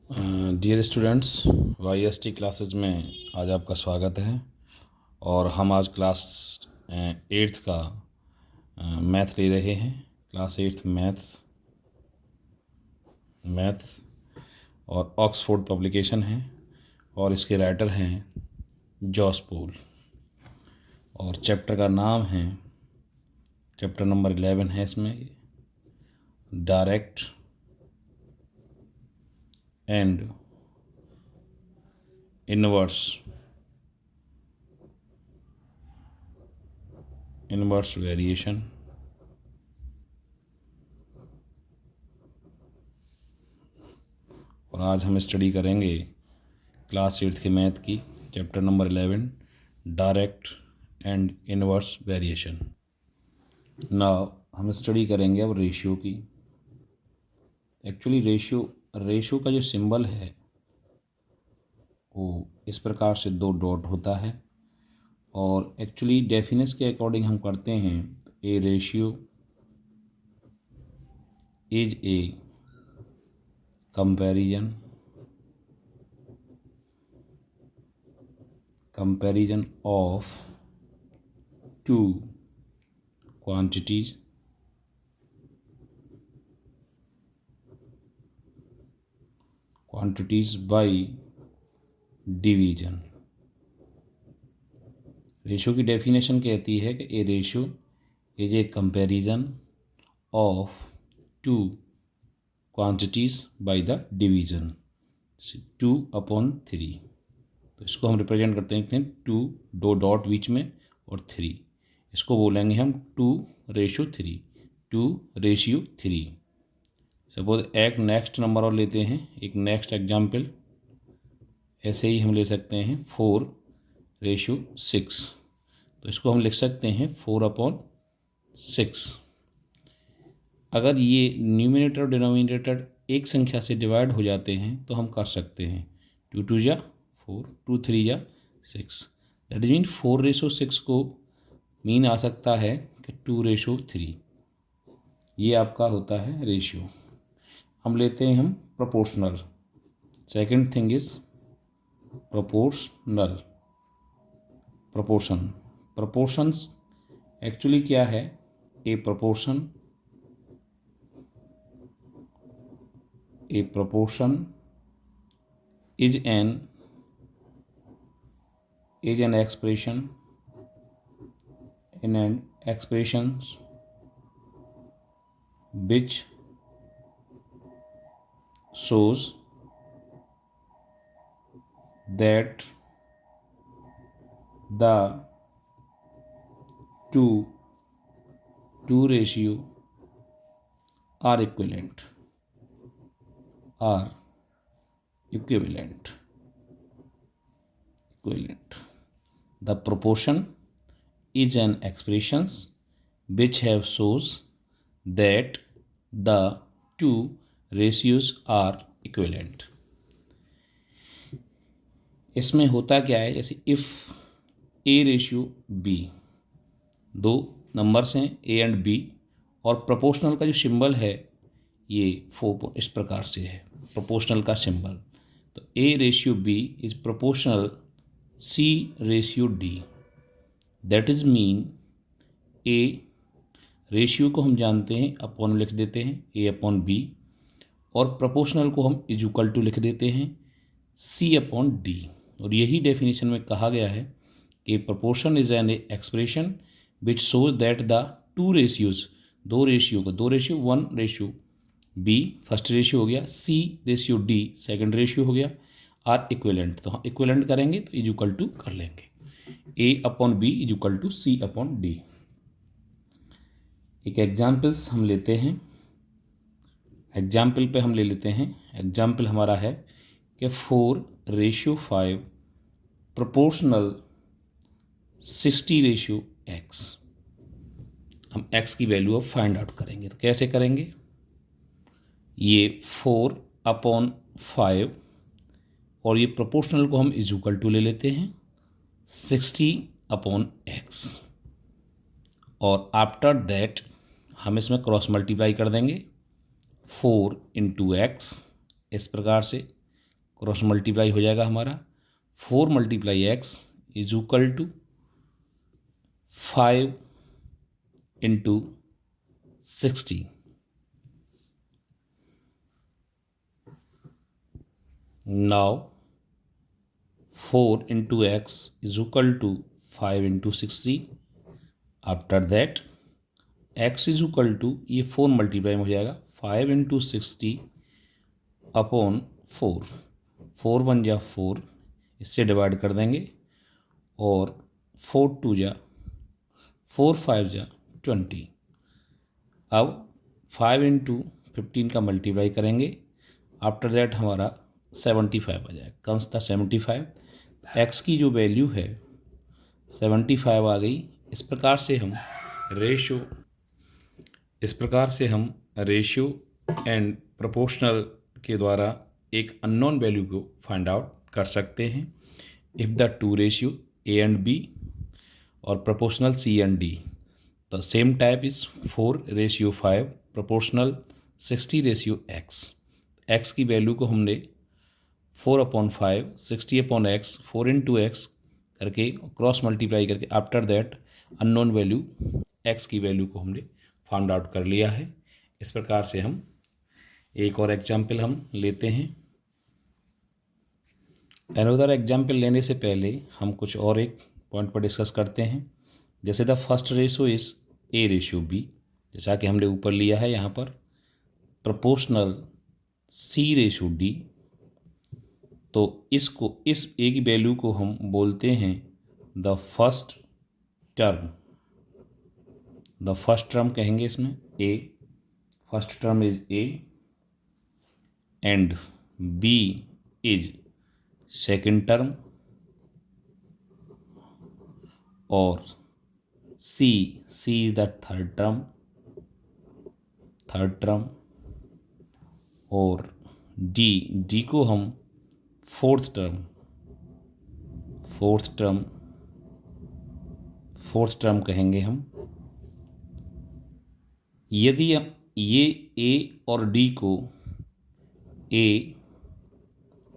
Dear students, YST classes में आज आपका स्वागत है। और हम आज क्लास 8th का मैथ ले रहे हैं। क्लास 8th मैथ्स और ऑक्सफोर्ड पब्लिकेशन है और इसके राइटर हैं जॉस पोल। और चैप्टर का नाम है, चैप्टर नंबर 11 है इसमें, डायरेक्ट एंड इनवर्स वेरिएशन। और आज हम स्टडी करेंगे क्लास 8th के मैथ की chapter number 11, direct and inverse variation. Now हम स्टडी करेंगे अब रेशियो की। एक्चुअली रेशियो का जो सिंबल है वो इस प्रकार से 2 डॉट होता है। और एक्चुअली डेफिनेशन के अकॉर्डिंग हम करते हैं, a ratio is a comparison of two quantities by division. Ratio की डेफिनेशन कहती है कि a ratio is a comparison of two quantities by the division 2/3। तो इसको हम रिप्रेजेंट करते हैं 2 दो डॉट बीच में और 3। इसको बोलेंगे हम 2:3, 2:3। सपोज एक नेक्स्ट नंबर और लेते हैं, एक नेक्स्ट एग्जाम्पल ऐसे ही हम ले सकते हैं 4:6। तो इसको हम लिख सकते हैं 4/6। अगर ये न्यूमिनेटर और डिनोमिनेटर एक संख्या से डिवाइड हो जाते हैं तो हम कर सकते हैं 2 2 जा 4, 2 3 जा 6। दैट इज मीन 4:6 को मीन आ सकता है कि 2:3। ये आपका होता है रेशियो। हम लेते हैं proportional. Second thing is proportions actually क्या है? ए proportion is an expression in an expressions which shows that the two ratio are equivalent. The proportion is an expressions which have shows that the two ratios are equivalent. इसमें होता क्या है, जैसे if A ratio B, दो numbers हैं ए and B, और proportional का जो सिंबल है ये 4 इस प्रकार से है प्रोपोर्शनल का सिंबल। तो A ratio B is proportional C ratio D. That is mean A ratio को हम जानते हैं अपॉन में लिख देते हैं A/B, और प्रोपोर्शनल को हम इक्वल टू लिख देते हैं C/D। और यही डेफिनेशन में कहा गया है कि proportion is an expression which shows that the two ratios, दो रेशियो 1:B फर्स्ट रेशियो हो गया, C/D सेकंड रेशियो हो गया, आर इक्विवेलेंट। तो हम इक्विवेलेंट करेंगे तो इक्वल टू कर लेंगे A/B इक्वल टू C/D। एक एग्जाम्पल्स हम लेते हैं। एग्जाम्पल पे हम ले लेते हैं, एग्जाम्पल हमारा है कि 4:5 प्रोपोर्शनल 60:x। हम x की वैल्यू अब फाइंड आउट करेंगे। तो कैसे करेंगे? ये 4/5 और ये प्रोपोर्शनल को हम इक्वल टू ले लेते हैं 60/x, और आफ्टर दैट हम इसमें क्रॉस मल्टीप्लाई कर देंगे 4 × x इस प्रकार से, क्रॉस मल्टीप्लाई हो जाएगा हमारा 4 multiply X is equal to 5 into 60। Now 4 into X is equal to 5 into 60। After that X is equal to, ये 4 मल्टीप्लाई हो जाएगा 5 इंटू 60 अपॉन 4। 4 1 जा 4, इससे डिवाइड कर देंगे और 4 2 जा 4 5 जा 20। अब 5 इंटू 15 का मल्टीप्लाई करेंगे। आफ्टर दैट हमारा 75 आ जाएगा। कम्स था 75। एक्स की जो वैल्यू है 75 आ गई। इस प्रकार से हम रेशियो एंड प्रोपोर्शनल के द्वारा एक अननोन वैल्यू को फाइंड आउट कर सकते हैं। If the two ratio A and B और proportional C and D, the same type is 4:5 proportional 60:x। X की वैल्यू को हमने 4/5 60/x 4 इंटू एक्स करके क्रॉस मल्टीप्लाई करके after that unknown value X की वैल्यू को हमने फाइंड आउट कर लिया है। इस प्रकार से हम एक और एग्जाम्पल हम लेते हैं। अनदर एग्जाम्पल लेने से पहले हम कुछ और एक पॉइंट पर डिस्कस करते हैं। जैसे the first ratio is A:B, जैसा कि हमने ऊपर लिया है यहाँ पर प्रोपोर्शनल C:D। तो इसको, इस ए की वैल्यू को हम बोलते हैं the first term. The first term कहेंगे इसमें A, first term is A and B is second term और C is the third term और डी को हम फोर्थ टर्म कहेंगे हम। यदि ये ए और डी को A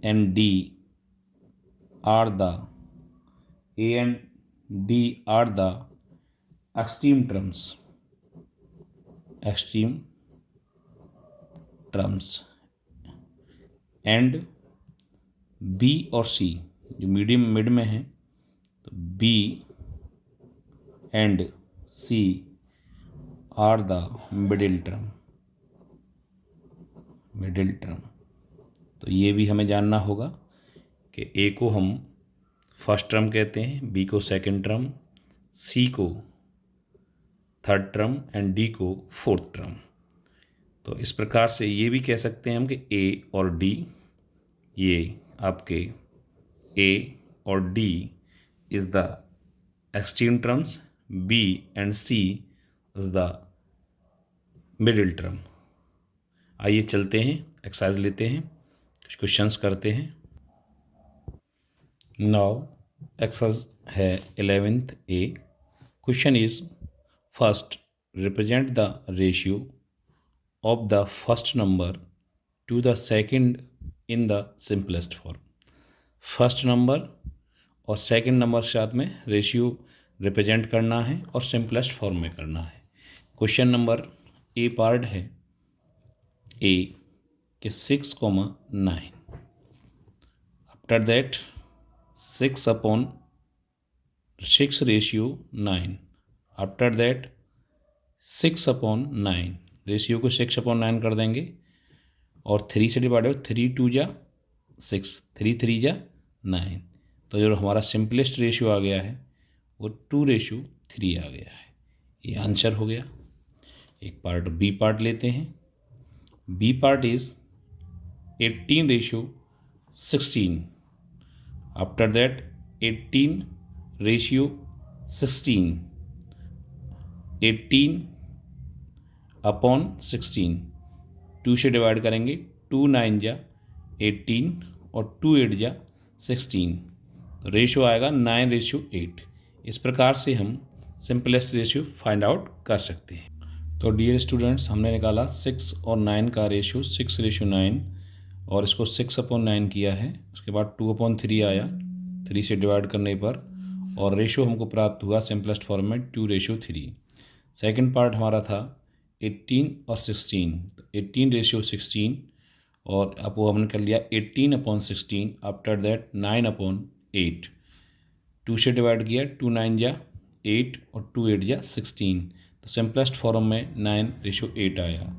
and D are the extreme terms and B और सी जो मिड में है, तो B and C are the middle term. तो ये भी हमें जानना होगा कि ए को हम फर्स्ट टर्म कहते हैं, बी को सेकंड टर्म, सी को थर्ड टर्म एंड डी को फोर्थ टर्म। तो इस प्रकार से ये भी कह सकते हैं हम कि ए और डी, ये आपके ए और D is the extreme terms, B and C is the middle term. आइए चलते हैं, एक्सरसाइज लेते हैं, कुछ क्वेश्चंस करते हैं। नाउ एक्सरसाइज है 11th A. Question is first represent the ratio of the first number two the second in the simplest form. First number और सेकंड नंबर के साथ में रेशियो रिप्रेजेंट करना है और सिंपलेस्ट फॉर्म में करना है। क्वेश्चन नंबर ए पार्ट है ए के 6,9। After that 6/6 ratio 9। After that 6/9 ratio को 6/9 कर देंगे और 3 से डिवाइड हो, 3 2 जा 6, 3 3 जा 9। तो जो हमारा सिंपलेस्ट रेशियो आ गया है वो 2:3 आ गया है। ये आंसर हो गया। एक पार्ट बी पार्ट लेते हैं। B part is 18:16। After that 18:16, 18/16 2 से डिवाइड करेंगे, 2 9 जा 18 और 2 8 जा 16। तो रेशियो आएगा 9:8। इस प्रकार से हम सिंपलेस्ट रेशियो फाइंड आउट कर सकते हैं। तो डियर स्टूडेंट्स, हमने निकाला 6 और 9 का रेशियो 6:9। और इसको 6/9 किया है। उसके बाद 2/3 आया 3 से डिवाइड करने पर, और रेशो हमको प्राप्त हुआ सिंपलेस्ट फॉर्म में 2:3। सेकंड पार्ट हमारा था 18 और 16, तो 18:16, और अब वो हमने कर लिया 18/16। आफ्टर दैट 9/8, 2 से डिवाइड किया, 2 9 जा 8 और 2 8 जा 16, तो सिंपलेस्ट फॉर्म में 9:8 आया।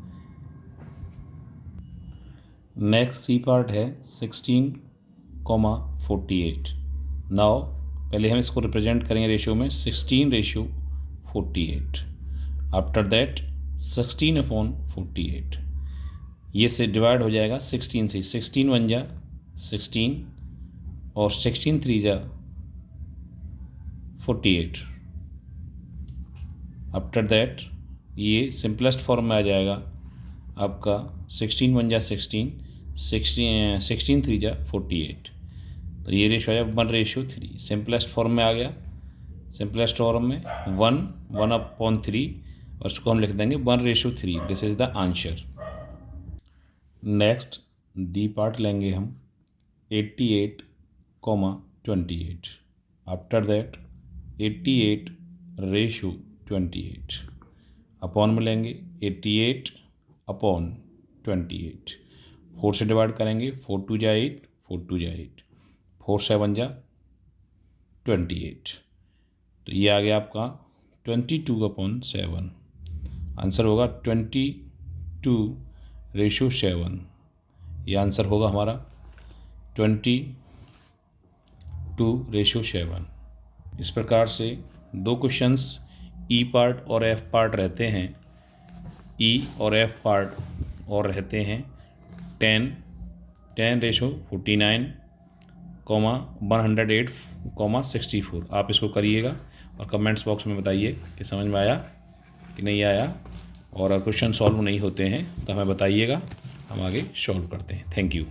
नेक्स्ट सी पार्ट है 16,48। नाउ पहले हम इसको रिप्रेजेंट करेंगे रेशियो में 16:48। आफ्टर दैट 16/48, ये से डिवाइड हो जाएगा 16 से। 16 1 जा 16 और 16 3 जा 48। आफ्टर दैट ये सिंपलेस्ट फॉर्म में आ जाएगा आपका 16 1 जा 16, 16 3 जा 48, तो ये रेशो आया 1:3। सिंपलेस्ट फॉर्म में आ गया। सिंपलेस्ट फॉर्म में 1/3, और उसको हम लिख देंगे 1:3। This is the answer. Next D part लेंगे हम 88,28। आफ्टर दैट 88:28 अपॉन में लेंगे 88/28। 4 से डिवाइड करेंगे, 4 2 जा 8, 4 2 जा 8, 4 7 जा 28, तो ये आ गया आपका 22/7। आंसर होगा 22:7। ये आंसर होगा हमारा 22:7। इस प्रकार से 2 क्वेश्चंस ई पार्ट और एफ पार्ट रहते हैं। ई और एफ पार्ट और रहते हैं 10:49, 108, 64। आप इसको करिएगा और कमेंट्स बॉक्स में बताइए कि समझ में आया कि नहीं आया, और अगर क्वेश्चन सॉल्व नहीं होते हैं तो हमें बताइएगा, हम आगे सॉल्व करते हैं। Thank you.